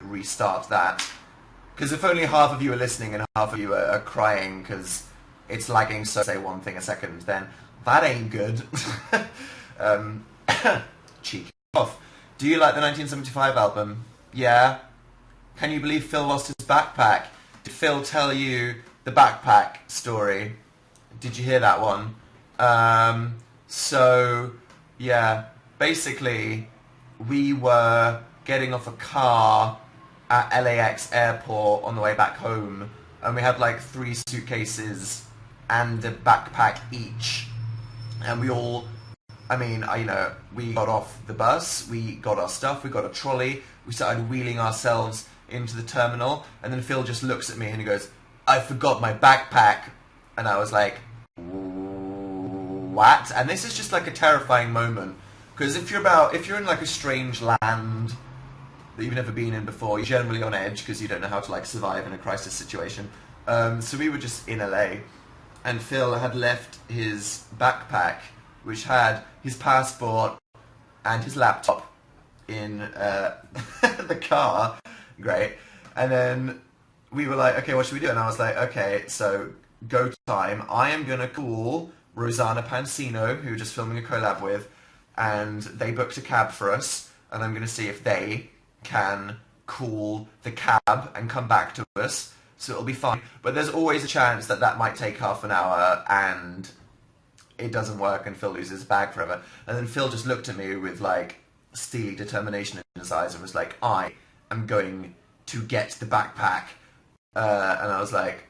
restart that. Because if only half of you are listening and half of you are crying because it's lagging, so say one thing a second, then that ain't good. Cheeky off. Do you like the 1975 album? Yeah. Can you believe Phil lost his backpack? Did Phil tell you the backpack story? Did you hear that one? So, yeah, basically, we were getting off a car at LAX airport on the way back home, and we had like 3 suitcases and a backpack each, and we all, we got off the bus, we got our stuff, we got a trolley, we started wheeling ourselves into the terminal, and then Phil just looks at me and he goes, "I forgot my backpack," and I was like, what? And this is just like a terrifying moment, because if you're in like a strange land that you've never been in before, you're generally on edge because you don't know how to like survive in a crisis situation. So we were just in LA, and Phil had left his backpack, which had his passport and his laptop in the car. Great. And then we were like, okay, what should we do? And I was like, okay, so go time. I am going to call Rosanna Pansino, who we're just filming a collab with, and they booked a cab for us, and I'm going to see if they can call the cab and come back to us, so it'll be fine. But there's always a chance that that might take half an hour, and it doesn't work, and Phil loses his bag forever. And then Phil just looked at me with, like, steely determination in his eyes and was like, I am going to get the backpack. And I was like,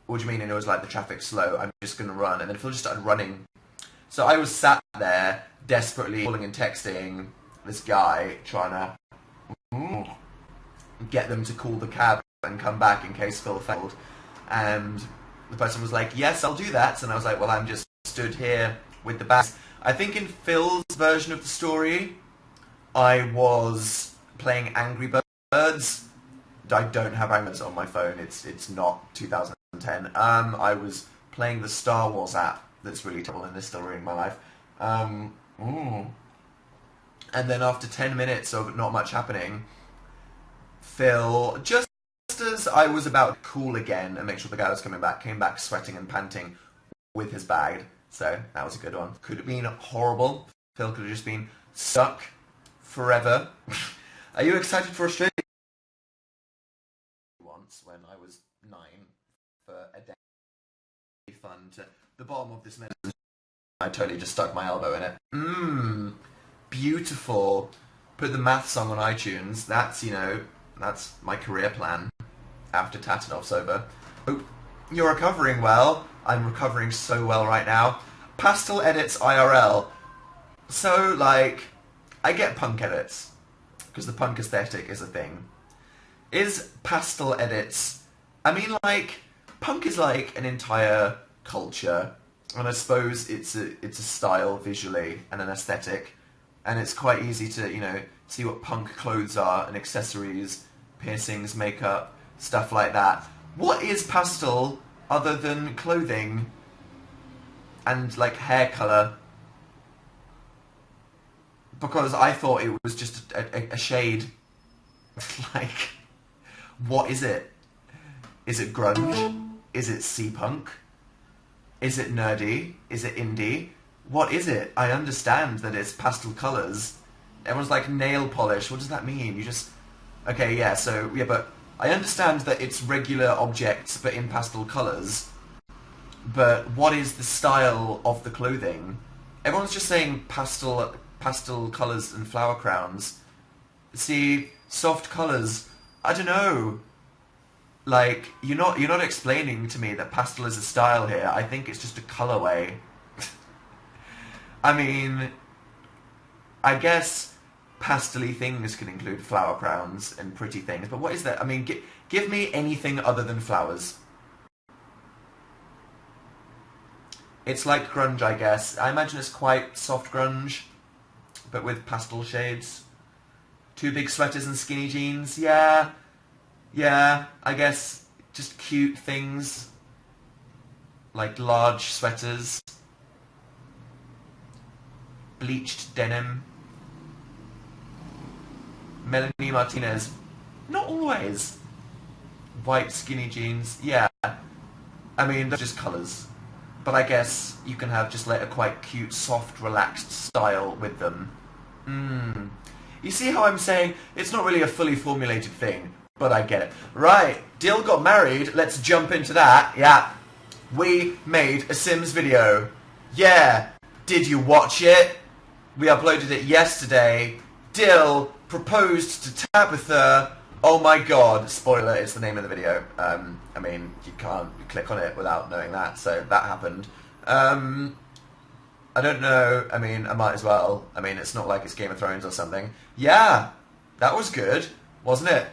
what do you mean? And it was like, the traffic's slow, I'm just going to run. And then Phil just started running. So I was sat there, desperately calling and texting this guy, trying to get them to call the cab and come back in case Phil failed. And the person was like, yes, I'll do that. And I was like, well, I'm just stood here with the bags. I think in Phil's version of the story, I was playing Angry Birds. I don't have Angry Birds on my phone. It's not 2010. I was playing the Star Wars app that's really terrible and is still ruining my life. And then after 10 minutes of not much happening, Phil, just as I was about to cool again and make sure the guy was coming back, came back sweating and panting with his bag. So that was a good one. Could have been horrible. Phil could have just been stuck forever. Are you excited for Australia? Once when I was 9 for a day. Fun to the bottom of this medicine. I totally just stuck my elbow in it. Beautiful. Put the math song on iTunes. That's, that's my career plan after Tatanov's over. Oh, you're recovering well. I'm recovering so well right now. Pastel edits IRL. So, like, I get punk edits, because the punk aesthetic is a thing. Is pastel edits... I mean, like, punk is like an entire culture, and I suppose it's a style visually and an aesthetic, and it's quite easy to, see what punk clothes are and accessories, piercings, makeup, stuff like that. What is pastel other than clothing and, like, hair colour? Because I thought it was just a shade. Like, what is it? Is it grunge? Is it sea-punk? Is it nerdy? Is it indie? What is it? I understand that it's pastel colours. Everyone's like, nail polish. What does that mean? You just... Okay, yeah, so... Yeah, but I understand that it's regular objects, but in pastel colours. But what is the style of the clothing? Everyone's just saying pastel colours and flower crowns. See, soft colours. I don't know. Like, you're not explaining to me that pastel is a style here. I think it's just a colourway. I mean, I guess pastel-y things can include flower crowns and pretty things, but what is that? I mean, give me anything other than flowers. It's like grunge, I guess. I imagine it's quite soft grunge, but with pastel shades. 2 big sweaters and skinny jeans. Yeah, I guess just cute things. Like large sweaters. Bleached denim. Melanie Martinez. Not always. White skinny jeans, yeah. I mean, they're just colours. But I guess you can have just like a quite cute, soft, relaxed style with them. You see how I'm saying it's not really a fully formulated thing, but I get it. Right, Dill got married, let's jump into that. Yeah, we made a Sims video. Yeah, did you watch it? We uploaded it yesterday. Dill proposed to Tabitha. Oh my god, spoiler, it's the name of the video. I mean, you can't click on it without knowing that, so that happened. I don't know, I mean, I might as well. I mean, it's not like it's Game of Thrones or something. Yeah, that was good, wasn't it?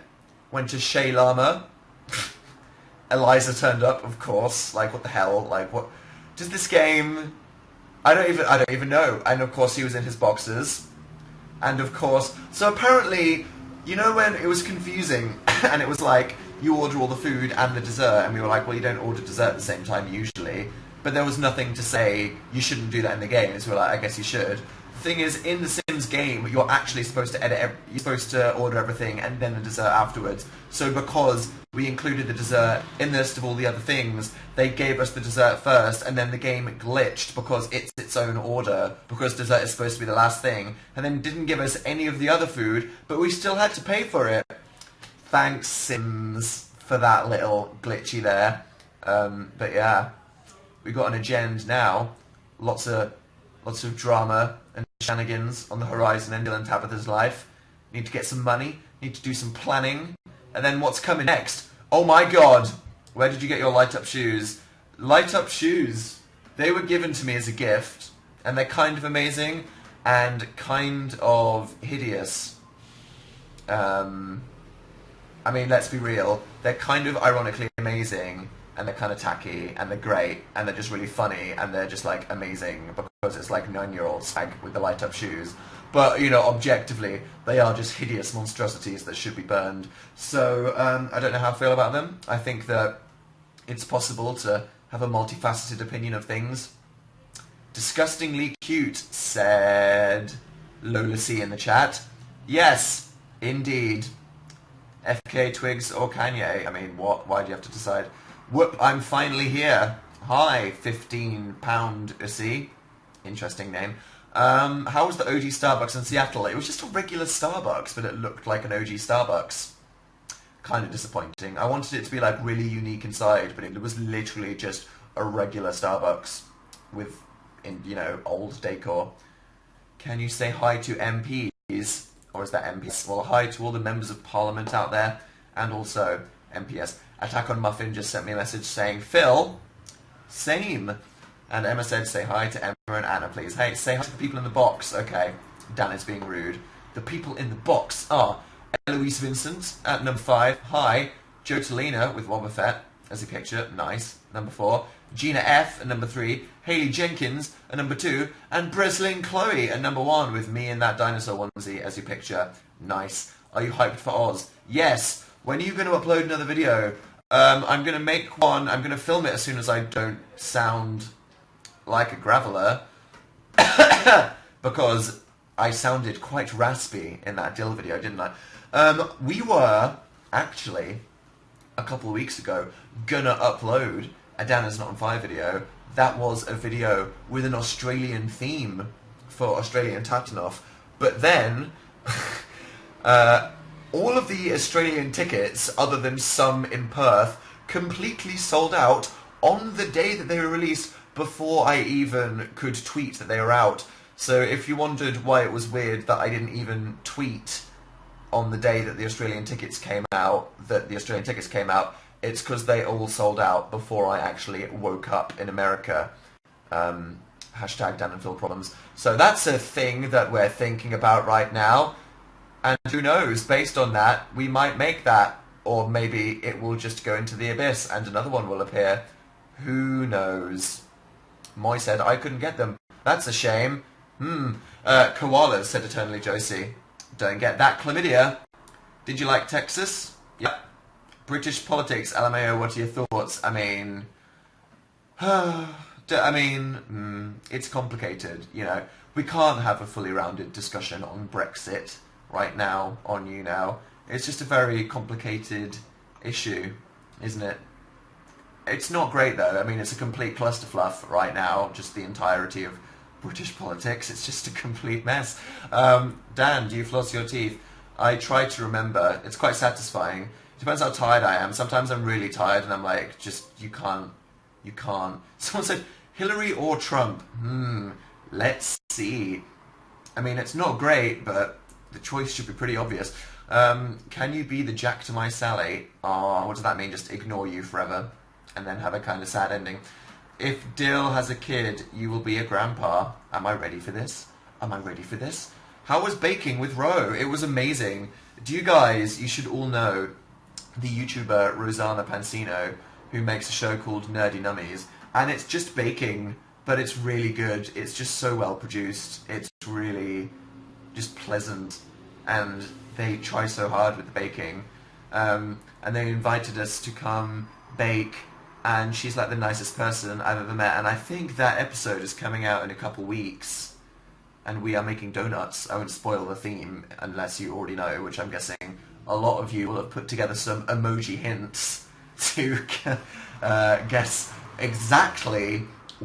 Went to Shea Lama. Eliza turned up, of course. Like, what the hell? Like, what? Does this game... I don't even know. And of course he was in his boxers. And of course... So apparently... You know when it was confusing and it was like, you order all the food and the dessert, and we were like, well, you don't order dessert at the same time usually, but there was nothing to say you shouldn't do that in the game, so we're like, I guess you should. The thing is, in the Sims game, you're actually supposed to you're supposed to order everything and then the dessert afterwards. So because we included the dessert in the list of all the other things, they gave us the dessert first, and then the game glitched because it's its own order, because dessert is supposed to be the last thing, and then didn't give us any of the other food, but we still had to pay for it. Thanks, Sims, for that little glitchy there. But yeah, we got an agenda now. Lots of drama and shenanigans on the horizon in Dylan Tabitha's life. Need to get some money, need to do some planning, and then what's coming next? Oh my god! Where did you get your light-up shoes? Light-up shoes! They were given to me as a gift, and they're kind of amazing, and kind of hideous. I mean, let's be real, they're kind of ironically amazing, and they're kind of tacky, and they're great, and they're just really funny, and they're just, like, amazing, because it's like 9-year-old swag with the light-up shoes. But, you know, objectively, they are just hideous monstrosities that should be burned. So, I don't know how I feel about them. I think that it's possible to have a multifaceted opinion of things. Disgustingly cute, said Lola C in the chat. Yes, indeed. FK, Twigs, or Kanye? I mean, what? Why do you have to decide? Whoop, I'm finally here. Hi, £15 a C. Interesting name. How was the OG Starbucks in Seattle? It was just a regular Starbucks, but it looked like an OG Starbucks. Kind of disappointing. I wanted it to be like really unique inside, but it was literally just a regular Starbucks with, you know, old decor. Can you say hi to MPs? Or is that MPs? Well, hi to all the members of Parliament out there, and also MPS. Attack on Muffin just sent me a message saying, Phil, same. And Emma said, say hi to Emma and Anna, please. Hey, say hi to the people in the box. Okay, Dan is being rude. The people in the box are Eloise Vincent at number 5. Hi. Joe Tolina with Boba Fett as a picture. Nice. Number 4. Gina F at number 3. Haley Jenkins at number 2. And Breslin Chloe at number 1 with me in that dinosaur onesie as your picture. Nice. Are you hyped for Oz? Yes. When are you going to upload another video? I'm going to make one. I'm going to film it as soon as I don't sound like a graveler. Because I sounded quite raspy in that Dill video, didn't I? We were, actually, a couple of weeks ago, gonna upload a Danisnotonfire video. That was a video with an Australian theme for Australian Tatanoff. But then, all of the Australian tickets, other than some in Perth, completely sold out on the day that they were released, before I even could tweet that they were out. So if you wondered why it was weird that I didn't even tweet on the day that the Australian tickets came out, it's because they all sold out before I actually woke up in America. Hashtag Dan and Phil problems. So that's a thing that we're thinking about right now. And who knows, based on that, we might make that. Or maybe it will just go into the abyss and another one will appear. Who knows? Moy said I couldn't get them. That's a shame. Koalas, said Eternally Josie. Don't get that, chlamydia. Did you like Texas? Yep. British politics, LMAO, what are your thoughts? I mean... it's complicated, you know. We can't have a fully rounded discussion on Brexit right now on YouNow. It's just a very complicated issue, isn't it? It's not great though. I mean, it's a complete clusterfluff right now. Just the entirety of British politics. It's just a complete mess. Dan, do you floss your teeth? I try to remember. It's quite satisfying. Depends how tired I am. Sometimes I'm really tired and I'm like, just, you can't. Someone said, Hillary or Trump? Let's see. I mean, it's not great, but the choice should be pretty obvious. Can you be the Jack to my Sally? Oh, what does that mean? Just ignore you forever and then have a kind of sad ending. If Dill has a kid, you will be a grandpa. Am I ready for this? Am I ready for this? How was baking with Ro? It was amazing. Do you guys, you should all know the YouTuber Rosanna Pansino, who makes a show called Nerdy Nummies, and it's just baking, but it's really good. It's just so well produced. It's really just pleasant, and they try so hard with the baking. And they invited us to come bake, and she's like the nicest person I've ever met, and I think that episode is coming out in a couple weeks, and we are making donuts. I won't spoil the theme unless you already know, which I'm guessing a lot of you will have put together some emoji hints to guess exactly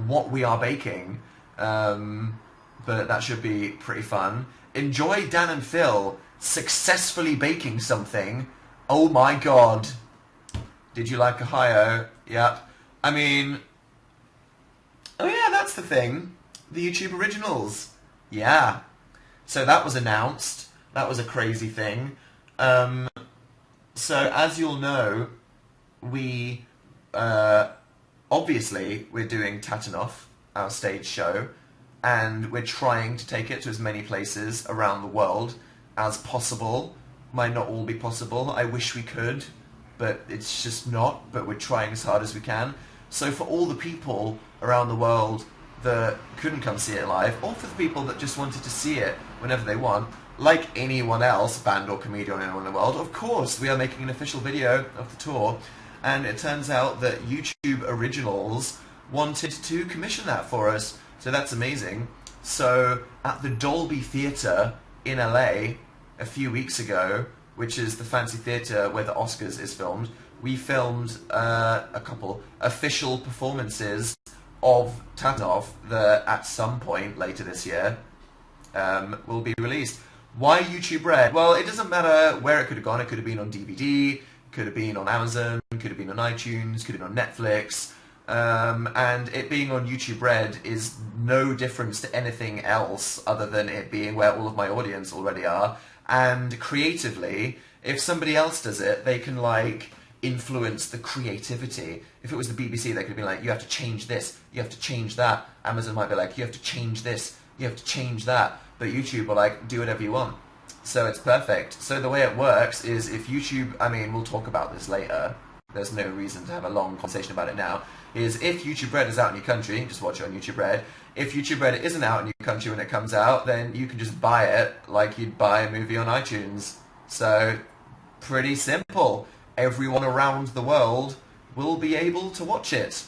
what we are baking, but that should be pretty fun. Enjoy Dan and Phil successfully baking something. Oh my god. Did you like Ohio? Yep. I mean, oh yeah, that's the thing. The YouTube originals. Yeah. So that was announced. That was a crazy thing. So as you'll know, we obviously we're doing Tatanoff, our stage show, and we're trying to take it to as many places around the world as possible. Might not all be possible. I wish we could, but it's just not. But we're trying as hard as we can. So for all the people around the world that couldn't come see it live, or for the people that just wanted to see it whenever they want, like anyone else, band or comedian or anyone in the world, of course we are making an official video of the tour. And it turns out that YouTube Originals wanted to commission that for us. So that's amazing. So at the Dolby Theatre in LA a few weeks ago, which is the fancy theatre where the Oscars is filmed, we filmed a couple official performances of Tatanoff that at some point later this year will be released. Why YouTube Red? Well, it doesn't matter where it could have gone. It could have been on DVD, could have been on Amazon, could have been on iTunes, could have been on Netflix. And it being on YouTube Red is no difference to anything else other than it being where all of my audience already are. And creatively, if somebody else does it, they can like influence the creativity. If it was the BBC, they could be like, you have to change this, you have to change that. Amazon might be like, you have to change this, you have to change that. But YouTube will like, do whatever you want. So it's perfect. So the way it works is if YouTube, I mean, we'll talk about this later. There's no reason to have a long conversation about it now. Is if YouTube Red is out in your country, just watch it on YouTube Red. If YouTube Red isn't out in your country when it comes out, then you can just buy it like you'd buy a movie on iTunes. So, pretty simple. Everyone around the world will be able to watch it.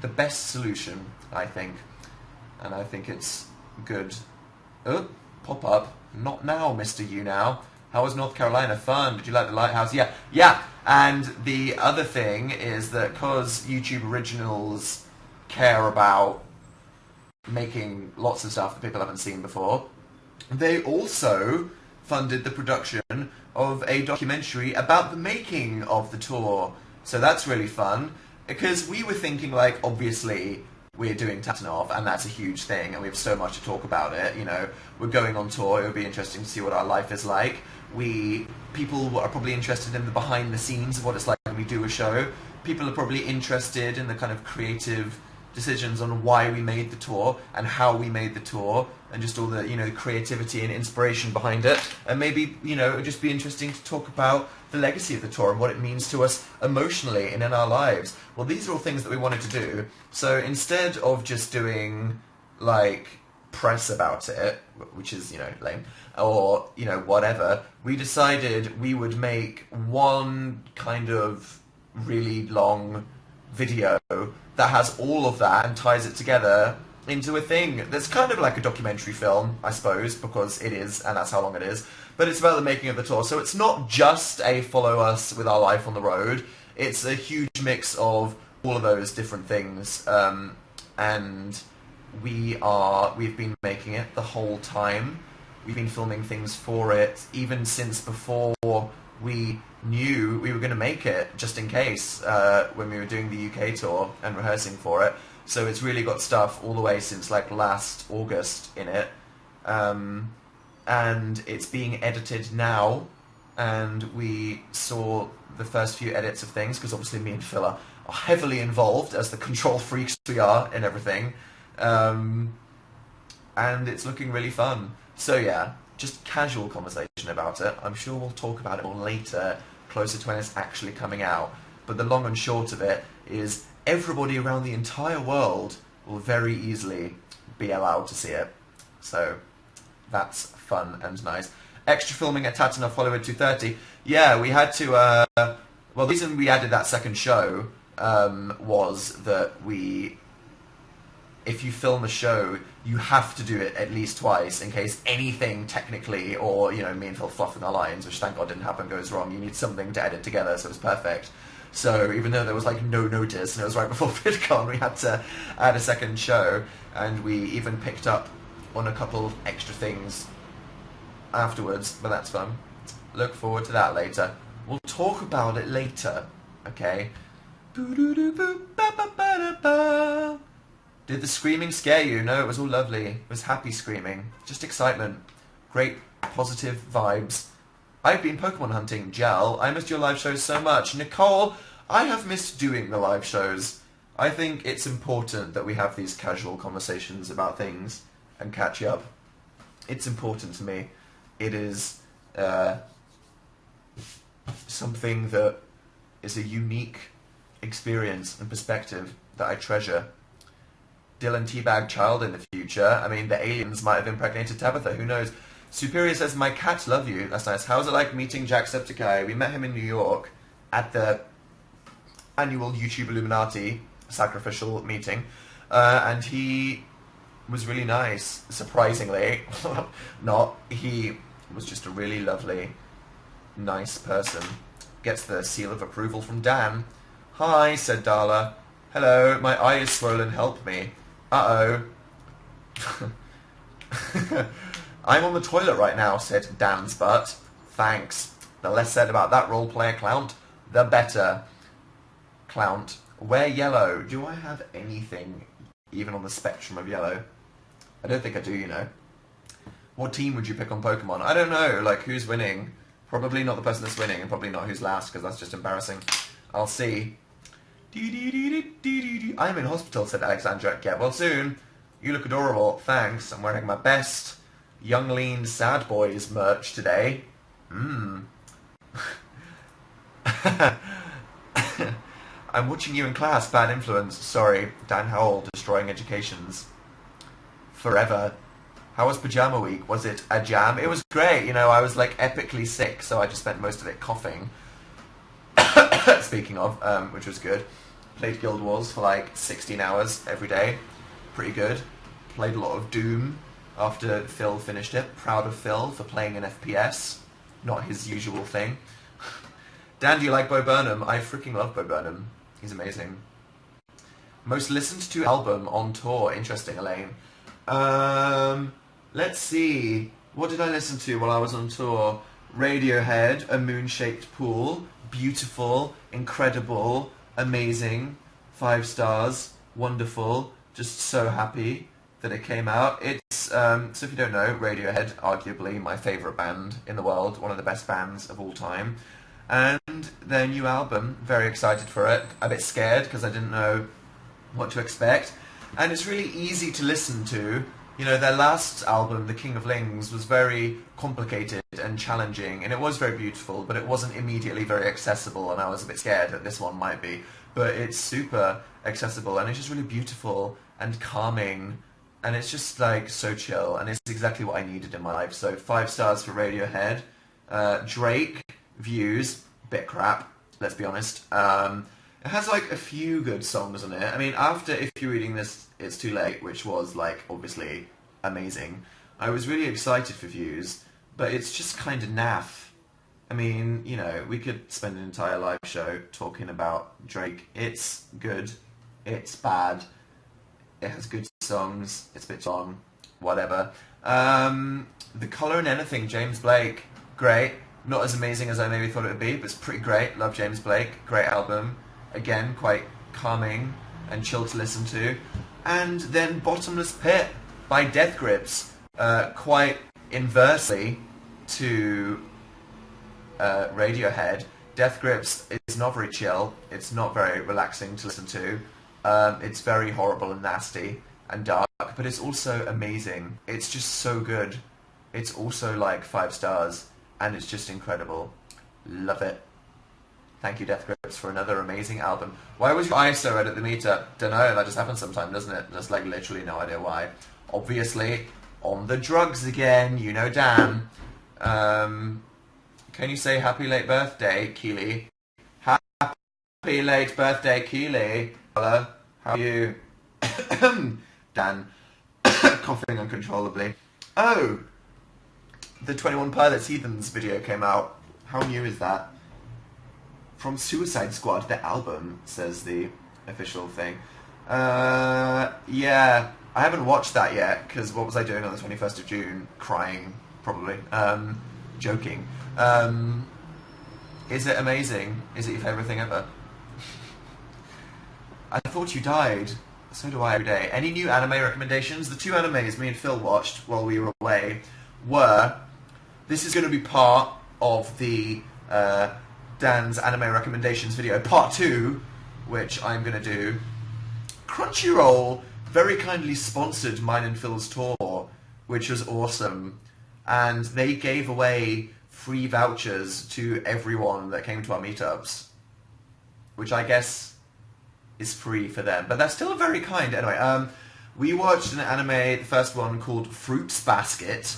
The best solution, I think. And I think it's good. Oh, pop up. Not now, Mr. YouNow. How was North Carolina? Fun. Did you like the lighthouse? Yeah. And the other thing is that because YouTube Originals care about making lots of stuff that people haven't seen before, they also funded the production of a documentary about the making of the tour. So that's really fun, because we were thinking, like, obviously we're doing Tatanoff, and that's a huge thing, and we have so much to talk about it. You know, we're going on tour. It would be interesting to see what our life is like. People are probably interested in the behind the scenes of what it's like when we do a show. People are probably interested in the kind of creative decisions on why we made the tour and how we made the tour and just all the, you know, creativity and inspiration behind it. And maybe, you know, it would just be interesting to talk about the legacy of the tour and what it means to us emotionally and in our lives. Well, these are all things that we wanted to do. So instead of just doing, like, press about it, which is, you know, lame, or, you know, whatever, we decided we would make one kind of really long video that has all of that and ties it together into a thing that's kind of like a documentary film, I suppose, because it is, and that's how long it is. But it's about the making of the tour. So it's not just a follow us with our life on the road. It's a huge mix of all of those different things. And we've been making it the whole time. We've been filming things for it, even since before we knew we were going to make it, just in case, when we were doing the UK tour and rehearsing for it. So it's really got stuff all the way since like last August in it. And it's being edited now, and we saw the first few edits of things, because obviously me and Phil are heavily involved, as the control freaks we are, in everything. And it's looking really fun. So yeah, just casual conversation about it. I'm sure we'll talk about it more later, closer to when it's actually coming out. But the long and short of it is everybody around the entire world will very easily be allowed to see it. So that's fun and nice. Extra filming at Tatanov Hollywood 230. Yeah, we had to... well, the reason we added that second show was that if you film a show, you have to do it at least twice in case anything technically, or, you know, me and Phil fluffing our lines, which thank God didn't happen, goes wrong. You need something to edit together, so it was perfect. So even though there was like no notice, and it was right before VidCon, we had to add a second show, and we even picked up on a couple of extra things afterwards, but that's fun. Look forward to that later. We'll talk about it later, okay? Did the screaming scare you? No, it was all lovely. It was happy screaming. Just excitement. Great, positive vibes. I've been Pokemon hunting, Gel. I missed your live shows so much. Nicole, I have missed doing the live shows. I think it's important that we have these casual conversations about things and catch up. It's important to me. It is something that is a unique experience and perspective that I treasure. Dylan teabag child in the future. I mean, the aliens might have impregnated Tabitha. Who knows? Superior says, my cats love you. That's nice. How's it like meeting Jacksepticeye? We met him in New York at the annual YouTube Illuminati sacrificial meeting. And he was really nice, surprisingly. Not. He was just a really lovely, nice person. Gets the seal of approval from Dan. Hi, said Darla. Hello, my eye is swollen, help me. Uh-oh. I'm on the toilet right now, said Dan's butt. Thanks. The less said about that role player clout, the better. Clout. Wear yellow. Do I have anything even on the spectrum of yellow? I don't think I do, you know. What team would you pick on Pokemon? I don't know, like, who's winning? Probably not the person that's winning, and probably not who's last, because that's just embarrassing. I'll see. I'm in hospital, said Alexandra. Get well soon. You look adorable. Thanks. I'm wearing my best Young Lean Sad Boys merch today. I'm watching you in class. Bad influence. Sorry. Dan Howell, destroying educations. Forever. How was pajama week? Was it a jam? It was great. You know, I was like epically sick, so I just spent most of it coughing. Speaking of, which was good. Played Guild Wars for like 16 hours every day. Pretty good. Played a lot of Doom after Phil finished it. Proud of Phil for playing an FPS. Not his usual thing. Dan, do you like Bo Burnham? I freaking love Bo Burnham. He's amazing. Most listened to album on tour. Interesting, Elaine. Let's see. What did I listen to while I was on tour? Radiohead, A Moon-Shaped Pool. Beautiful, incredible, amazing, 5 stars, wonderful, just so happy that it came out. It's, so if you don't know, Radiohead, arguably my favourite band in the world, one of the best bands of all time. And their new album, very excited for it, a bit scared because I didn't know what to expect. And it's really easy to listen to. You know, their last album, The King of Lings, was very complicated and challenging, and it was very beautiful, but it wasn't immediately very accessible, and I was a bit scared that this one might be. But it's super accessible, and it's just really beautiful and calming, and it's just, like, so chill, and it's exactly what I needed in my life. So 5 stars for Radiohead. Drake, Views, bit crap, let's be honest. It has like a few good songs on it. I mean, after If You're Reading This, It's Too Late, which was like obviously amazing, I was really excited for Views, but it's just kind of naff. I mean, you know, we could spend an entire live show talking about Drake. It's good, it's bad, it has good songs, it's a bit long, whatever. The Colour in Anything, James Blake, great. Not as amazing as I maybe thought it would be, but it's pretty great. Love James Blake, great album. Again, quite calming and chill to listen to. And then Bottomless Pit by Death Grips, quite inversely to Radiohead. Death Grips is not very chill, it's not very relaxing to listen to. It's very horrible and nasty and dark, but it's also amazing. It's just so good. It's also like 5 stars, and it's just incredible. Love it. Thank you, Death Grips, for another amazing album. Why was your eye so red at the meetup? Dunno, that just happens sometimes, doesn't it? Just like literally no idea why. Obviously, on the drugs again, you know Dan. Can you say happy late birthday, Keely? Happy late birthday, Keely. Hello, how are you? Dan, coughing uncontrollably. Oh, the 21 Pilots Heathens video came out. How new is that? From Suicide Squad, the album, says the official thing. Yeah, I haven't watched that yet, because what was I doing on the 21st of June? Crying, probably. Joking. Is it amazing? Is it your favourite thing ever? I thought you died. So do I every day. Any new anime recommendations? The 2 animes me and Phil watched while we were away were... This is going to be part of the Dan's anime recommendations video, part 2, which I'm going to do. Crunchyroll very kindly sponsored mine and Phil's tour, which was awesome. And they gave away free vouchers to everyone that came to our meetups, which I guess is free for them. But that's still very kind. Anyway, we watched an anime, the first one, called Fruits Basket,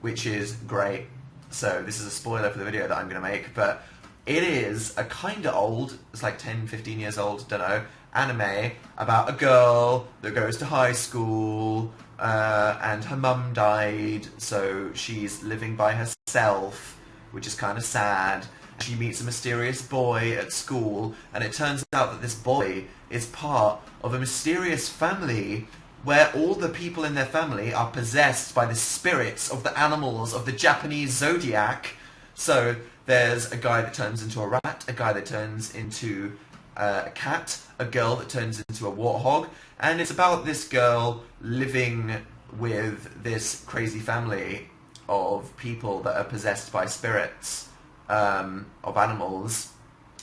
which is great. So this is a spoiler for the video that I'm going to make, but it is a kind of old, it's like 10, 15 years old, don't know, anime about a girl that goes to high school, and her mum died, so she's living by herself, which is kind of sad. She meets a mysterious boy at school, and it turns out that this boy is part of a mysterious family where all the people in their family are possessed by the spirits of the animals of the Japanese zodiac. So there's a guy that turns into a rat, a guy that turns into a cat, a girl that turns into a warthog, and it's about this girl living with this crazy family of people that are possessed by spirits of animals,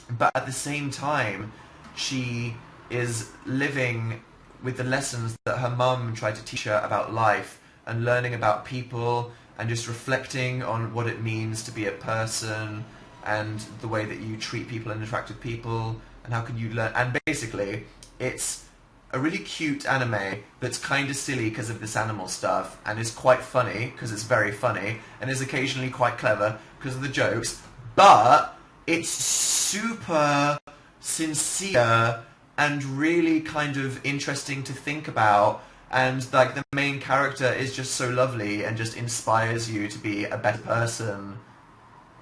but at the same time she is living with the lessons that her mum tried to teach her about life and learning about people and just reflecting on what it means to be a person and the way that you treat people and interact with people and how can you learn. And basically it's a really cute anime that's kind of silly because of this animal stuff and is quite funny because it's very funny and is occasionally quite clever because of the jokes, but it's super sincere and really kind of interesting to think about, and like the main character is just so lovely and just inspires you to be a better person,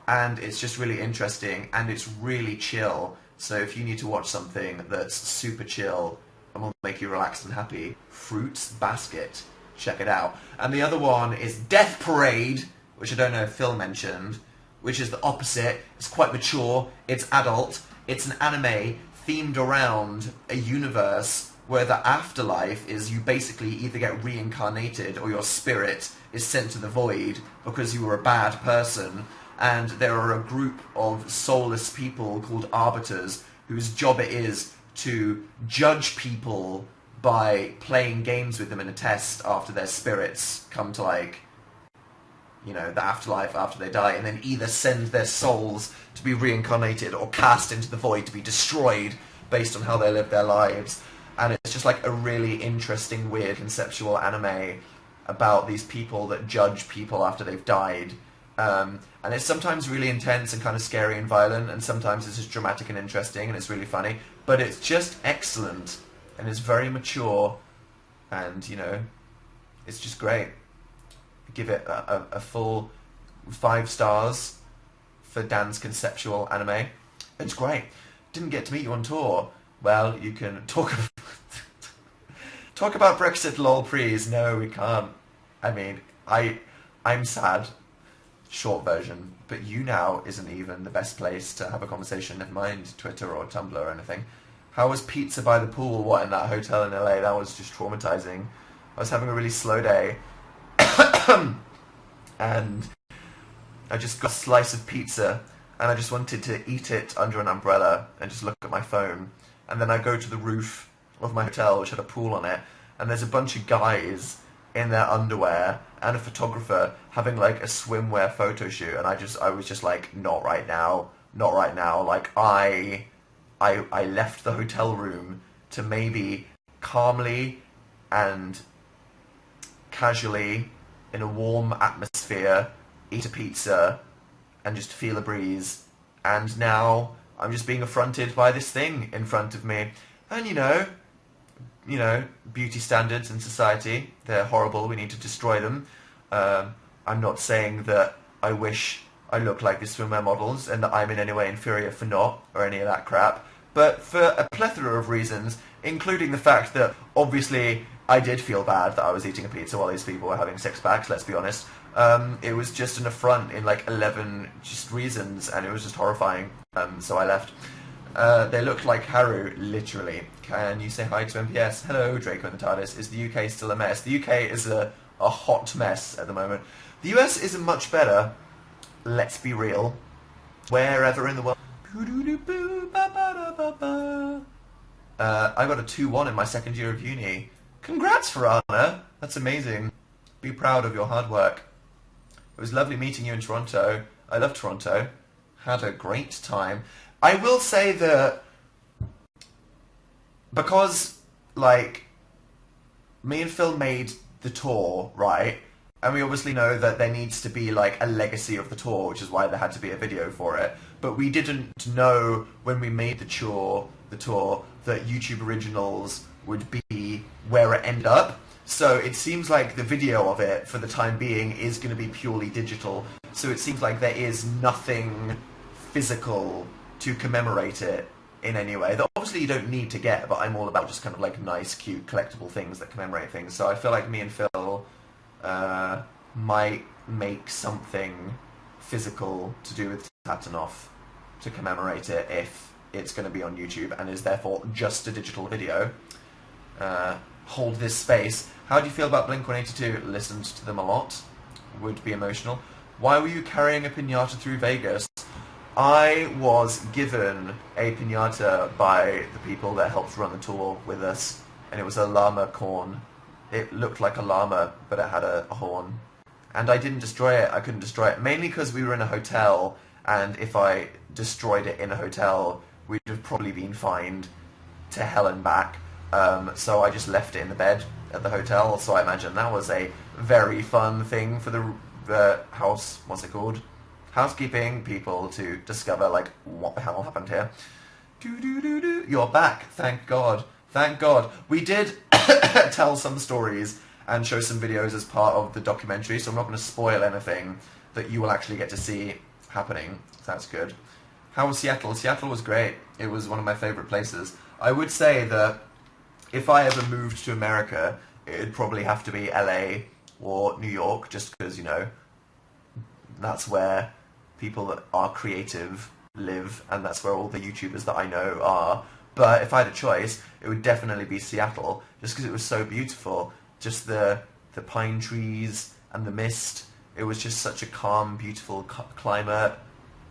and it's just really interesting and it's really chill. So if you need to watch something that's super chill and will make you relaxed and happy, Fruits Basket, check it out. And the other one is Death Parade, which I don't know if Phil mentioned, which is the opposite. It's quite mature, it's adult, it's an anime themed around a universe where the afterlife is you basically either get reincarnated or your spirit is sent to the void because you were a bad person, and there are a group of soulless people called arbiters whose job it is to judge people by playing games with them in a test after their spirits come to, like, you know, the afterlife after they die, and then either send their souls to be reincarnated or cast into the void to be destroyed based on how they live their lives. And it's just like a really interesting, weird, conceptual anime about these people that judge people after they've died And it's sometimes really intense and kind of scary and violent, and sometimes it's just dramatic and interesting, and it's really funny. But it's just excellent, and it's very mature, and, you know, it's just great. Give it a full 5 stars for Dan's conceptual anime. It's great. Didn't get to meet you on tour. Well, you can talk about Brexit, lol, please. No, we can't. I mean, I'm sad. Short version. But YouNow isn't even the best place to have a conversation. Never mind Twitter or Tumblr or anything. How was pizza by the pool? What, in that hotel in LA? That was just traumatizing. I was having a really slow day. And I just got a slice of pizza, and I just wanted to eat it under an umbrella and just look at my phone. And then I go to the roof of my hotel, which had a pool on it, and there's a bunch of guys in their underwear and a photographer having like a swimwear photo shoot, and I was just like, not right now. Like I left the hotel room to maybe calmly and casually, in a warm atmosphere, eat a pizza and just feel a breeze. And now I'm just being affronted by this thing in front of me. And you know, beauty standards in society, they're horrible, we need to destroy them. I'm not saying that I wish I looked like the swimwear models and that I'm in any way inferior for not, or any of that crap, but for a plethora of reasons, including the fact that obviously I did feel bad that I was eating a pizza while these people were having six-packs, let's be honest. It was just an affront in like 11 just reasons, and it was just horrifying, so I left. They looked like Haru, literally. Can you say hi to MPS? Hello, Draco and the TARDIS. Is the UK still a mess? The UK is a hot mess at the moment. The US isn't much better, let's be real. Wherever in the world. I got a 2-1 in my second year of uni. Congrats, Farana! That's amazing. Be proud of your hard work. It was lovely meeting you in Toronto. I love Toronto. Had a great time. I will say that because, like, me and Phil made the tour, right? And we obviously know that there needs to be, like, a legacy of the tour, which is why there had to be a video for it. But we didn't know when we made the tour that YouTube Originals would be where it ended up. So it seems like the video of it, for the time being, is going to be purely digital. So it seems like there is nothing physical to commemorate it in any way. That obviously you don't need to get, but I'm all about just kind of like nice, cute, collectible things that commemorate things. So I feel like me and Phil might make something physical to do with Tatanoff to commemorate it if it's going to be on YouTube and is therefore just a digital video. Hold this space. How do you feel about Blink-182? Listened to them a lot. Would be emotional. Why were you carrying a piñata through Vegas? I was given a piñata by the people that helped run the tour with us, and it was a llama corn. It looked like a llama, but it had a horn. And I didn't destroy it. I couldn't destroy it, mainly because we were in a hotel, and if I destroyed it in a hotel, we'd have probably been fined to hell and back. So I just left it in the bed at the hotel, so I imagine that was a very fun thing for the house, what's it called? Housekeeping people to discover, like, what the hell happened here. You're back, thank God. Thank God. We did tell some stories and show some videos as part of the documentary, so I'm not going to spoil anything that you will actually get to see happening. That's good. How was Seattle? Seattle was great. It was one of my favourite places. I would say that if I ever moved to America, it'd probably have to be LA or New York, just because, you know, that's where people that are creative live, and that's where all the YouTubers that I know are. But if I had a choice, it would definitely be Seattle, just because it was so beautiful. Just the pine trees and the mist. It was just such a calm, beautiful climate.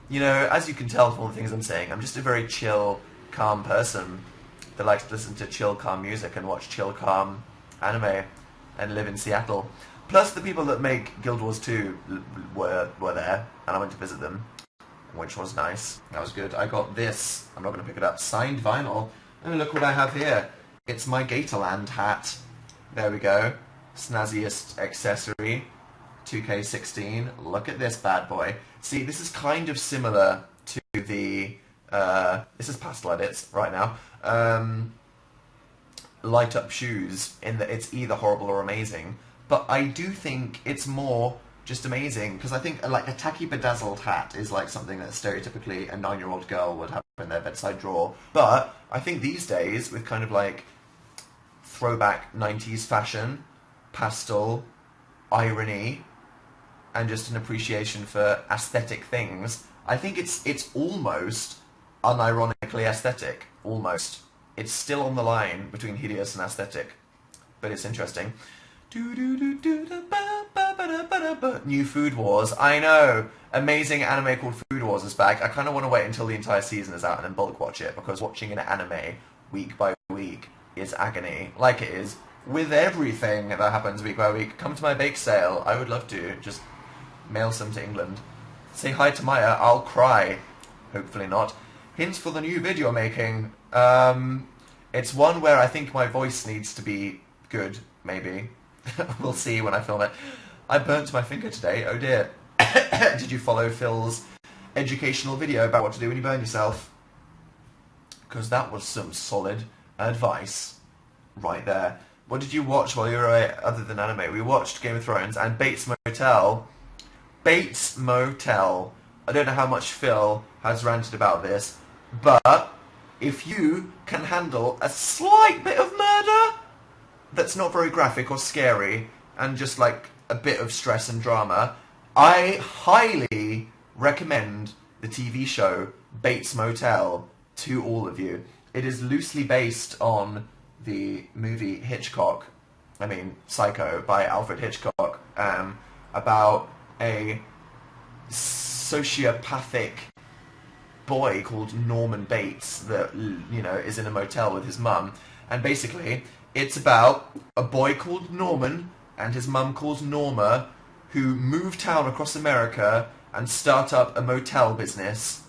You know, as you can tell from all the things I'm saying, I'm just a very chill, calm person that likes to listen to chill, calm music and watch chill, calm anime and live in Seattle. Plus, the people that make Guild Wars 2 were there, and I went to visit them, which was nice. That was good. I got this. I'm not going to pick it up. Signed vinyl. And look what I have here. It's my Gatorland hat. There we go. Snazziest accessory. 2K16. Look at this bad boy. See, this is kind of similar to the... this is Pastel Edits right now. Light Up Shoes, in that it's either horrible or amazing. But I do think it's more just amazing, because I think like a tacky bedazzled hat is like something that stereotypically a 9-year-old girl would have in their bedside drawer. But I think these days, with kind of like throwback 90s fashion, pastel, irony, and just an appreciation for aesthetic things, I think it's almost unironically aesthetic. Almost. It's still on the line between hideous and aesthetic, but it's interesting. New Food Wars. I know. Amazing anime called Food Wars is back. I kind of want to wait until the entire season is out and then bulk watch it, because watching an anime week by week is agony. Like it is with everything that happens week by week. Come to my bake sale. I would love to. Just mail some to England. Say hi to Maya. I'll cry. Hopefully not. Hints for the new video making. It's one where I think my voice needs to be good, maybe. We'll see when I film it. I burnt my finger today, oh dear. Did you follow Phil's educational video about what to do when you burn yourself? Because that was some solid advice right there. What did you watch while you were away other than anime? We watched Game of Thrones and Bates Motel. Bates Motel. I don't know how much Phil has ranted about this, but if you can handle a slight bit of murder that's not very graphic or scary, and just like a bit of stress and drama, I highly recommend the TV show Bates Motel to all of you. It is loosely based on the movie Psycho by Alfred Hitchcock, about a sociopathic boy called Norman Bates that, you know, is in a motel with his mum, and basically it's about a boy called Norman and his mum called Norma who move town across America and start up a motel business,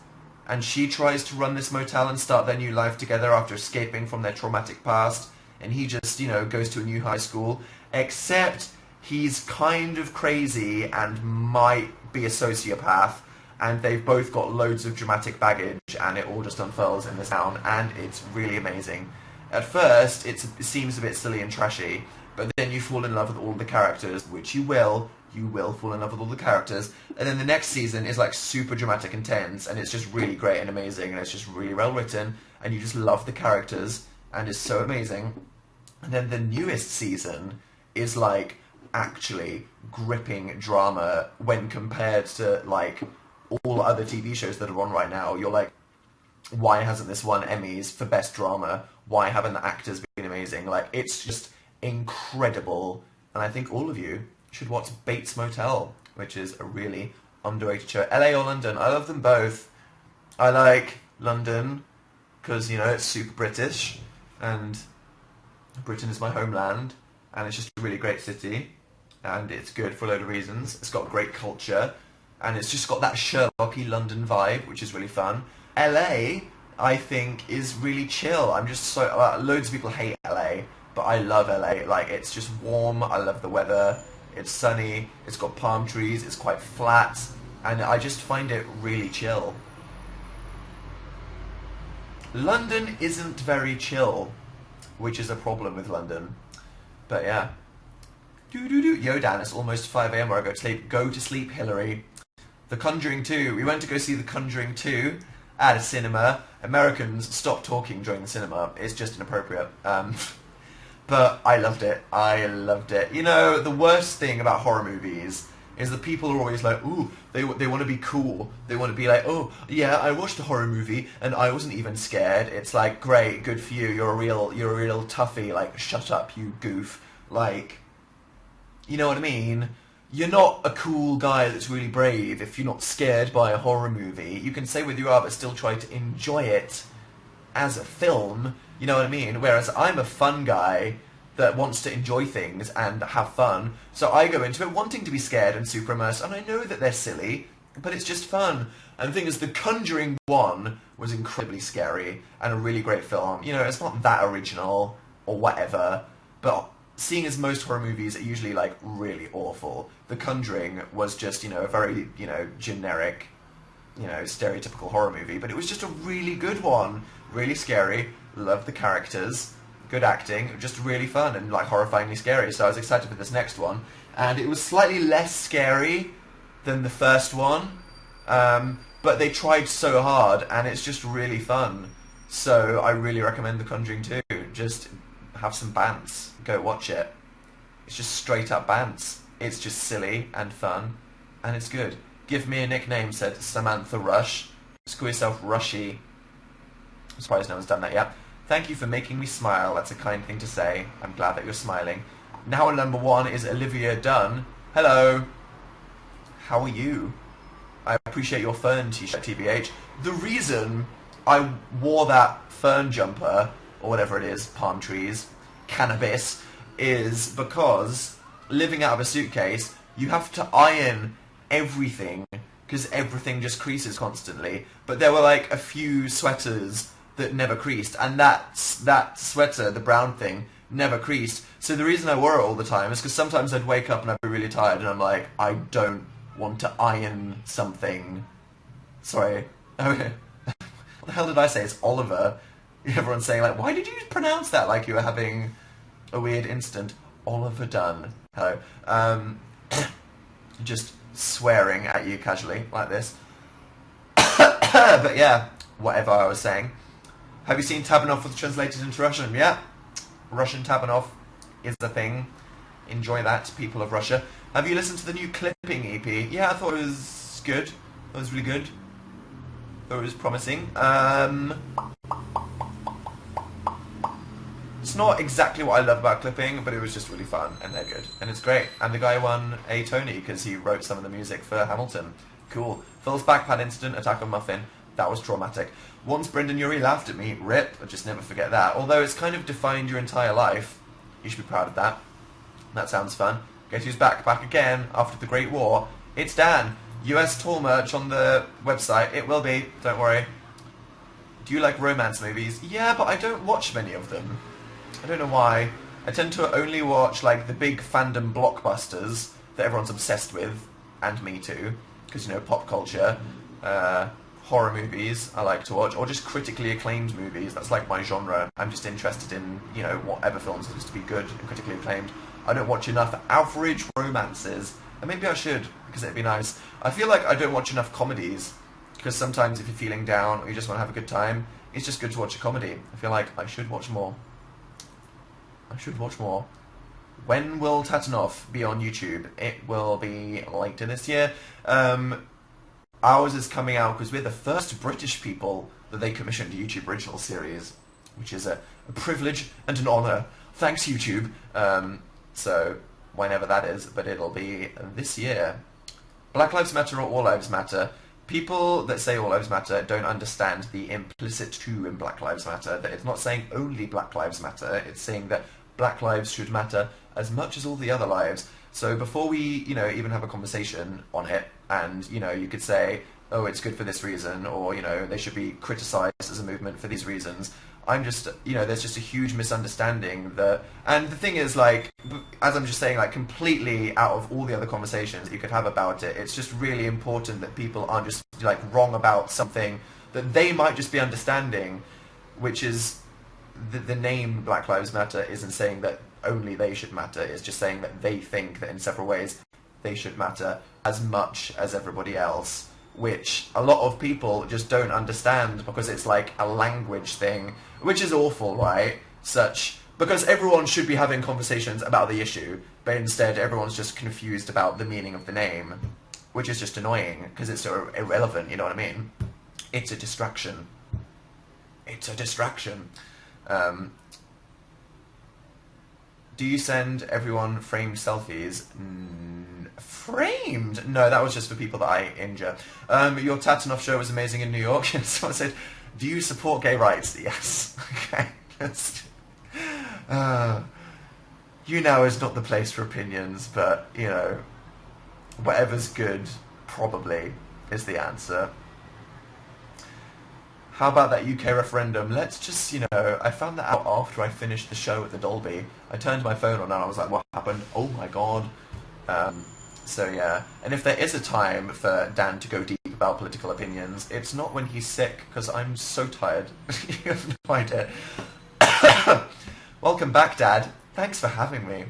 and she tries to run this motel and start their new life together after escaping from their traumatic past, and he just, you know, goes to a new high school, except he's kind of crazy and might be a sociopath, and they've both got loads of dramatic baggage, and it all just unfurls in this town, and it's really amazing. At first, it seems a bit silly and trashy, but then you fall in love with all the characters, which you will fall in love with all the characters, and then the next season is like super dramatic and tense, and it's just really great and amazing, and it's just really well written, and you just love the characters, and it's so amazing. And then the newest season is like actually gripping drama when compared to like all other TV shows that are on right now. You're like, why hasn't this won Emmys for best drama? Why haven't the actors been amazing? Like, it's just incredible, and I think all of you should watch Bates Motel, which is a really underrated show. LA or London? I love them both. I like London because, you know, it's super British, and Britain is my homeland, and it's just a really great city, and it's good for a load of reasons. It's got great culture, and it's just got that Sherlocky London vibe, which is really fun. LA, I think, is really chill. I'm just so... loads of people hate LA, but I love LA. Like, it's just warm, I love the weather, it's sunny, it's got palm trees, it's quite flat, and I just find it really chill. London isn't very chill, which is a problem with London. But yeah. Yo, Dan, it's almost 5 AM where I go to sleep. Go to sleep, Hillary. The Conjuring 2. We went to go see The Conjuring 2 at a cinema. Americans stop talking during the cinema. It's just inappropriate. But I loved it. I loved it. You know, the worst thing about horror movies is that people are always like, ooh, they want to be cool. They want to be like, oh, yeah, I watched a horror movie and I wasn't even scared. It's like, great, good for you. You're a real toughie. Like, shut up, you goof. Like, you know what I mean? You're not a cool guy that's really brave if you're not scared by a horror movie. You can say what you are, but still try to enjoy it as a film. You know what I mean? Whereas I'm a fun guy that wants to enjoy things and have fun. So I go into it wanting to be scared and super immersed, and I know that they're silly, but it's just fun. And the thing is, The Conjuring 1 was incredibly scary and a really great film. You know, it's not that original or whatever, but seeing as most horror movies are usually like really awful, The Conjuring was just, you know, a very, you know, generic, you know, stereotypical horror movie, but it was just a really good one. Really scary, loved the characters, good acting, just really fun and like horrifyingly scary. So I was excited for this next one, and it was slightly less scary than the first one, but they tried so hard, and it's just really fun. So I really recommend The Conjuring 2. Just have some bants. Go watch it. It's just straight up bants. It's just silly and fun, and it's good. Give me a nickname, said Samantha Rush. Just call yourself Rushy. I'm surprised no one's done that yet. Thank you for making me smile. That's a kind thing to say. I'm glad that you're smiling. Now at number 1 is Olivia Dunn. Hello. How are you? I appreciate your fern t-shirt, TBH. The reason I wore that fern jumper, or whatever it is, palm trees, cannabis, is because living out of a suitcase, you have to iron everything, because everything just creases constantly. But there were like a few sweaters that never creased, and that sweater, the brown thing, never creased. So the reason I wore it all the time is because sometimes I'd wake up and I'd be really tired, and I'm like, I don't want to iron something. Sorry. Okay. What the hell did I say? It's Oliver. Everyone's saying, like, why did you pronounce that like you were having a weird instant? Oliver Dunn. Hello. Just swearing at you casually, like this. But yeah, whatever I was saying. Have you seen Tabanov was translated into Russian? Yeah. Russian Tabanov is the thing. Enjoy that, people of Russia. Have you listened to the new Clipping EP? Yeah, I thought it was good. It was really good. Thought it was promising. It's not exactly what I love about Clipping, but it was just really fun, and they're good. And it's great. And the guy won a Tony because he wrote some of the music for Hamilton. Cool. Phil's backpad incident, attack on Muffin. That was traumatic. Once Brendan Urie laughed at me, rip, I just never forget that. Although it's kind of defined your entire life. You should be proud of that. That sounds fun. Guess who's back again after the Great War? It's Dan. US tour merch on the website. It will be, don't worry. Do you like romance movies? Yeah, but I don't watch many of them. I don't know why. I tend to only watch like the big fandom blockbusters that everyone's obsessed with, and me too, because, you know, pop culture. Horror movies I like to watch, or just critically acclaimed movies. That's like my genre. I'm just interested in, you know, whatever films are just to be good and critically acclaimed. I don't watch enough average romances, and maybe I should, because it'd be nice. I feel like I don't watch enough comedies, because sometimes if you're feeling down or you just want to have a good time, it's just good to watch a comedy. I feel like I should watch more. I should watch more. When will Tatanov be on YouTube? It will be later this year. Ours is coming out because we're the first British people that they commissioned a YouTube original series, which is a privilege and an honour. Thanks, YouTube. So, whenever that is, but it'll be this year. Black Lives Matter or All Lives Matter? People that say All Lives Matter don't understand the implicit two in Black Lives Matter, that it's not saying only Black Lives Matter, it's saying that Black lives should matter as much as all the other lives. So before we, you know, even have a conversation on it, and, you know, you could say, oh, it's good for this reason, or, you know, they should be criticised as a movement for these reasons. I'm just, you know, there's just a huge misunderstanding that, and the thing is, like, as I'm just saying, like, completely out of all the other conversations you could have about it, it's just really important that people aren't just, like, wrong about something that they might just be understanding, which is the name Black Lives Matter isn't saying that only they should matter, it's just saying that they think that in several ways they should matter as much as everybody else, which a lot of people just don't understand because it's like a language thing, which is awful, right? Because everyone should be having conversations about the issue, but instead everyone's just confused about the meaning of the name, which is just annoying because it's so irrelevant, you know what I mean? It's a distraction. It's a distraction. Do you send everyone framed selfies? Framed? No, that was just for people that I injure. Your Tatanov show was amazing in New York. Someone said, do you support gay rights? Yes. Okay. YouNow is not the place for opinions, but, you know, whatever's good probably is the answer. How about that UK referendum? Let's just, you know, I found that out after I finished the show at the Dolby. I I turned my phone on and I was like, what happened? Oh my god. So yeah, and if there is a time for Dan to go deep about political opinions, it's not when he's sick, because I'm so tired. You have no idea. Welcome back, Dad. Thanks for having me.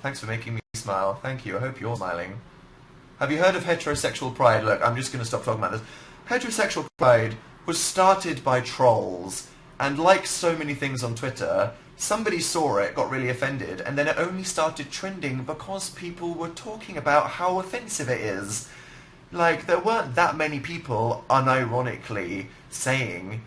Thanks for making me smile. Thank you. I hope you're smiling. Have you heard of heterosexual pride? Look, I'm just going to stop talking about this. Heterosexual pride was started by trolls, and like so many things on Twitter, somebody saw it, got really offended, and then it only started trending because people were talking about how offensive it is. Like, there weren't that many people unironically saying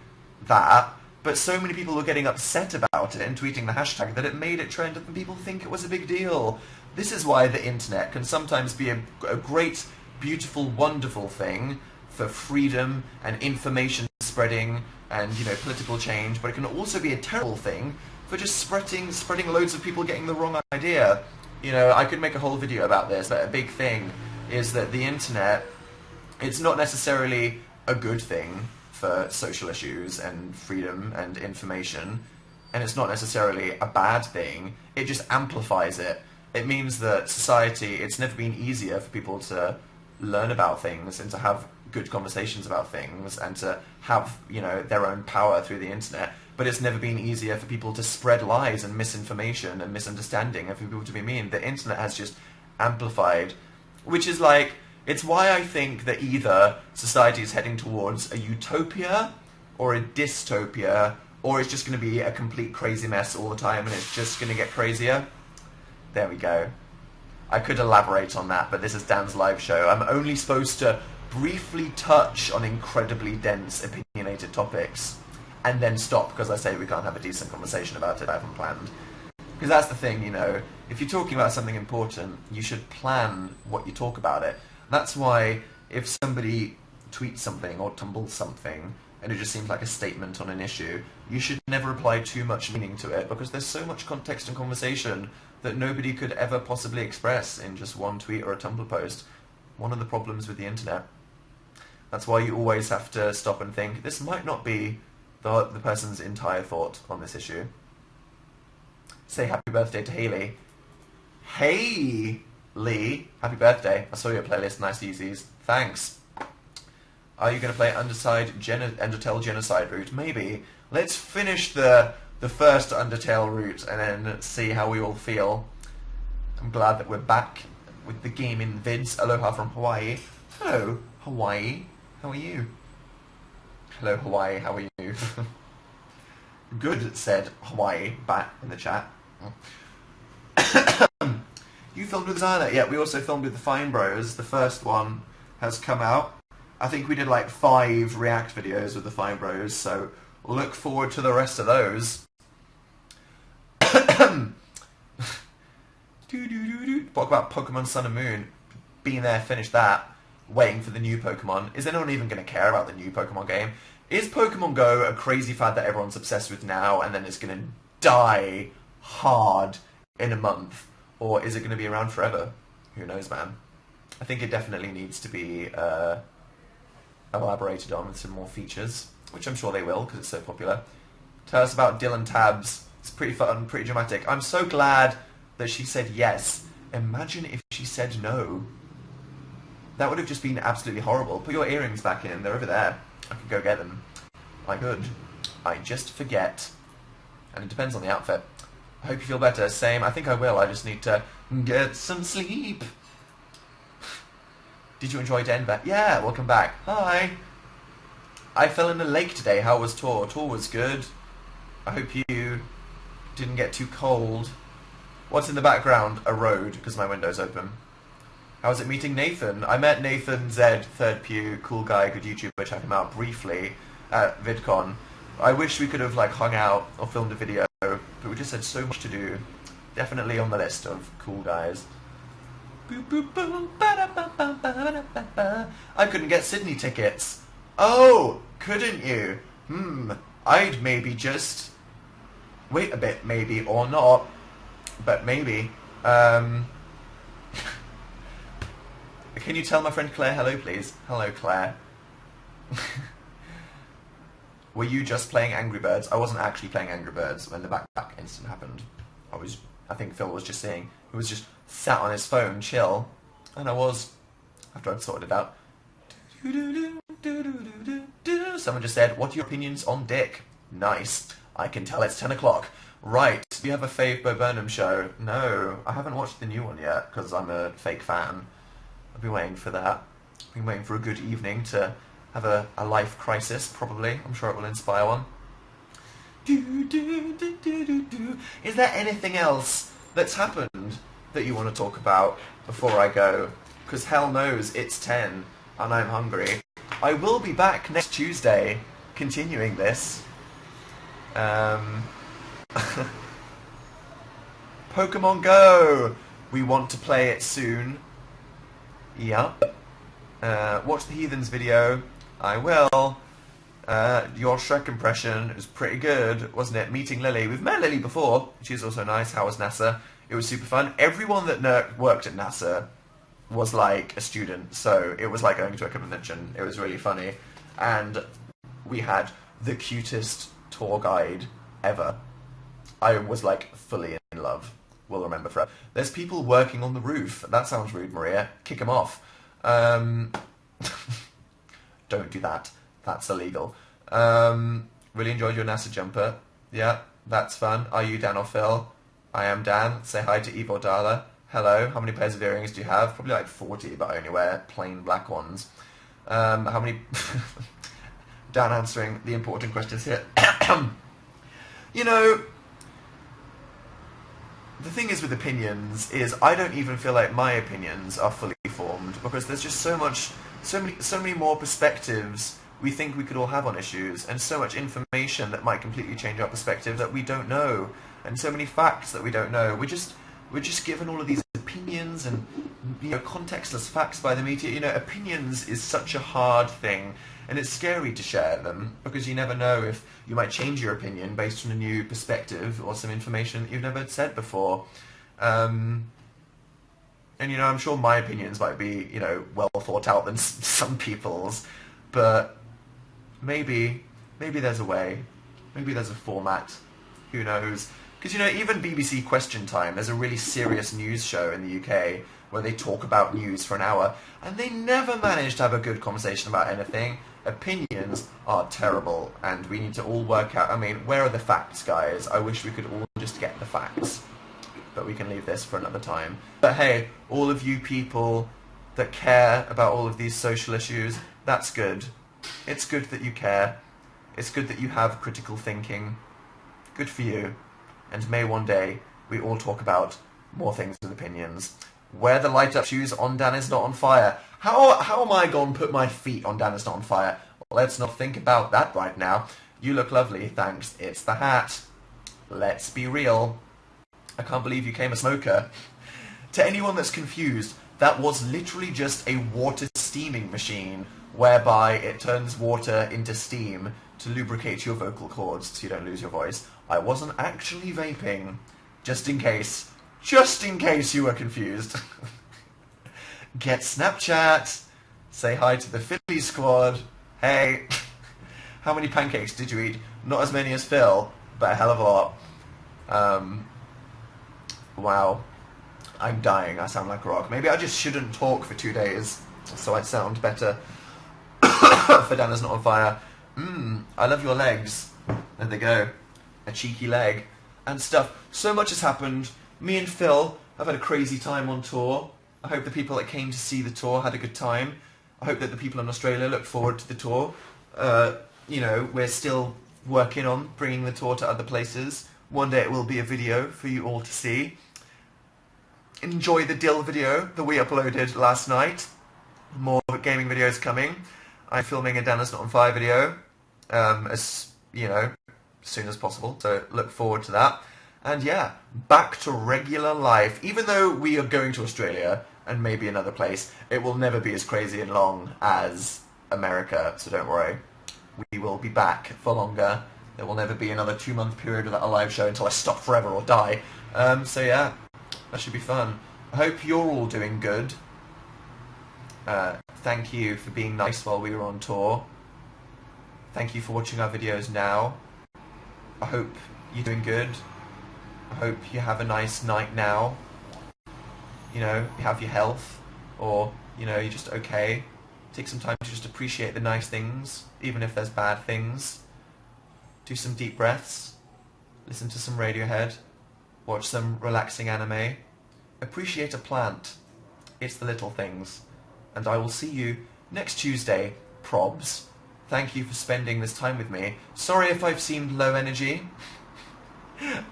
that, but so many people were getting upset about it and tweeting the hashtag that it made it trend and people think it was a big deal. This is why the internet can sometimes be a great, beautiful, wonderful thing for freedom and information spreading and, you know, political change, but it can also be a terrible thing for just spreading loads of people getting the wrong idea. You know, I could make a whole video about this, but a big thing is that the internet, it's not necessarily a good thing for social issues and freedom and information, and it's not necessarily a bad thing. It just amplifies it. It means that society, it's never been easier for people to learn about things and to have good conversations about things and to have, you know, their own power through the internet. But it's never been easier for people to spread lies and misinformation and misunderstanding and for people to be mean. The internet has just amplified, which is like, it's why I think that either society is heading towards a utopia or a dystopia, or it's just going to be a complete crazy mess all the time and it's just going to get crazier. There we go. I could elaborate on that, but this is Dan's live show. I'm only supposed to briefly touch on incredibly dense, opinionated topics and then stop because I say we can't have a decent conversation about it. I haven't planned. Because that's the thing, you know, if you're talking about something important, you should plan what you talk about it. That's why if somebody tweets something or tumbles something and it just seems like a statement on an issue, you should never apply too much meaning to it because there's so much context and conversation that nobody could ever possibly express in just one tweet or a Tumblr post. One of the problems with the internet. That's why you always have to stop and think, this might not be the person's entire thought on this issue. Say happy birthday to Haley. Hey, Lee, happy birthday. I saw your playlist, nice easies. Thanks. Are you going to play Undertale Genocide route? Maybe. Let's finish the first Undertale route and then see how we all feel. I'm glad that we're back with the game in vids. Aloha from Hawaii. Hello, Hawaii. How are you? Hello, Hawaii. How are you? Good, said Hawaii back in the chat. You filmed with Zana? Yeah, we also filmed with the Fine Bros. The first one has come out. I think we did like 5 React videos with the Fine Bros, so look forward to the rest of those. Talk about Pokemon Sun and Moon. Been there, finished that. Waiting for the new Pokemon. Is anyone even going to care about the new Pokemon game? Is Pokemon Go a crazy fad that everyone's obsessed with now and then it's going to die hard in a month? Or is it going to be around forever? Who knows, man. I think it definitely needs to be elaborated on with some more features, which I'm sure they will because it's so popular. Tell us about Dylan Tabs. It's pretty fun, pretty dramatic. I'm so glad that she said yes. Imagine if she said no. That would have just been absolutely horrible. Put your earrings back in. They're over there. I could go get them. I could. I just forget. And it depends on the outfit. I hope you feel better. Same. I think I will. I just need to get some sleep. Did you enjoy Denver? Yeah, welcome back. Hi. I fell in the lake today. How was tour? Tour was good. I hope you didn't get too cold. What's in the background? A road, because my window's open. How was it meeting Nathan? I met Nathan Z, third pew, cool guy, good YouTuber. Check him out briefly at VidCon. I wish we could have like hung out or filmed a video, but we just had so much to do. Definitely on the list of cool guys. I couldn't get Sydney tickets. Oh, couldn't you? I'd maybe just wait a bit, maybe, or not, but maybe. Can you tell my friend Claire hello, please? Hello, Claire. Were you just playing Angry Birds? I wasn't actually playing Angry Birds when the backpack incident happened. I was I think Phil was just saying, he was just sat on his phone, chill, and I was, after I'd sorted it out. Someone just said, what are your opinions on Dick? Nice. I can tell it's 10 o'clock. Right, do you have a fave Bo Burnham show? No, I haven't watched the new one yet, because I'm a fake fan. I've been waiting for that. I've been waiting for a good evening to have a life crisis, probably. I'm sure it will inspire one. Is there anything else that's happened that you want to talk about before I go? Because hell knows it's 10 and I'm hungry. I will be back next Tuesday continuing this. Pokemon Go! We want to play it soon. Yup. Watch the Heathens video. I will. Your Shrek impression was pretty good, wasn't it? Meeting Lily. We've met Lily before. She's also nice. How was NASA? It was super fun. Everyone that worked at NASA was like a student, so it was like going to a convention. It was really funny. And we had the cutest tour guide ever. I was like fully in love. We'll remember forever. There's people working on the roof. That sounds rude, Maria. Kick them off. Don't do that. That's illegal. Really enjoyed your NASA jumper. Yeah, that's fun. Are you Dan or Phil? I am Dan. Say hi to Eve or Darla. Hello. How many pairs of earrings do you have? Probably like 40, but I only wear plain black ones. How many... Dan answering the important questions here. You know, the thing is with opinions is I don't even feel like my opinions are fully formed because there's just so many more perspectives we think we could all have on issues, and so much information that might completely change our perspective that we don't know, and so many facts that we don't know. We're just given all of these opinions and, you know, contextless facts by the media. You know, opinions is such a hard thing, and it's scary to share them because you never know if you might change your opinion based on a new perspective or some information that you've never said before. And, you know, I'm sure my opinions might be, you know, well thought out than some people's, but maybe there's a way. Maybe there's a format. Who knows? Because, you know, even BBC Question Time, there's a really serious news show in the UK where they talk about news for an hour, and they never manage to have a good conversation about anything. Opinions are terrible, and we need to all work out... I mean, where are the facts, guys? I wish we could all just get the facts. But we can leave this for another time. But hey, all of you people that care about all of these social issues, that's good. It's good that you care. It's good that you have critical thinking. Good for you. And may one day we all talk about more things with opinions. Wear the light-up shoes on Danisnotonfire. How am I going to put my feet on Danisnotonfire? Well, let's not think about that right now. You look lovely, thanks. It's the hat. Let's be real. I can't believe you came a smoker. To anyone that's confused, that was literally just a water steaming machine whereby it turns water into steam to lubricate your vocal cords so you don't lose your voice. I wasn't actually vaping, just in case you were confused. Get Snapchat, say hi to the Philly squad. Hey, how many pancakes did you eat? Not as many as Phil, but a hell of a lot. Wow, I'm dying. I sound like a rock. Maybe I just shouldn't talk for 2 days, so I sound better. For Danisnotonfire. I love your legs. There they go. A cheeky leg. And stuff. So much has happened. Me and Phil have had a crazy time on tour. I hope the people that came to see the tour had a good time. I hope that the people in Australia look forward to the tour. You know, we're still working on bringing the tour to other places. One day it will be a video for you all to see. Enjoy the Dill video that we uploaded last night. More gaming videos coming. I'm filming a Danisnotonfire video, as you know, as soon as possible. So look forward to that. And yeah, back to regular life. Even though we are going to Australia and maybe another place, it will never be as crazy and long as America. So don't worry, we will be back for longer. There will never be another 2-month period without a live show until I stop forever or die. So yeah, that should be fun. I hope you're all doing good. Thank you for being nice while we were on tour. Thank you for watching our videos now. I hope you're doing good. I hope you have a nice night now. You know, you have your health, or, you know, you're just okay. Take some time to just appreciate the nice things, even if there's bad things. Do some deep breaths. Listen to some Radiohead. Watch some relaxing anime. Appreciate a plant. It's the little things. And I will see you next Tuesday, probs. Thank you for spending this time with me. Sorry if I've seemed low energy.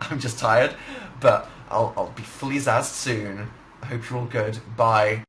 I'm just tired, but I'll be fully zazzed soon. I hope you're all good. Bye.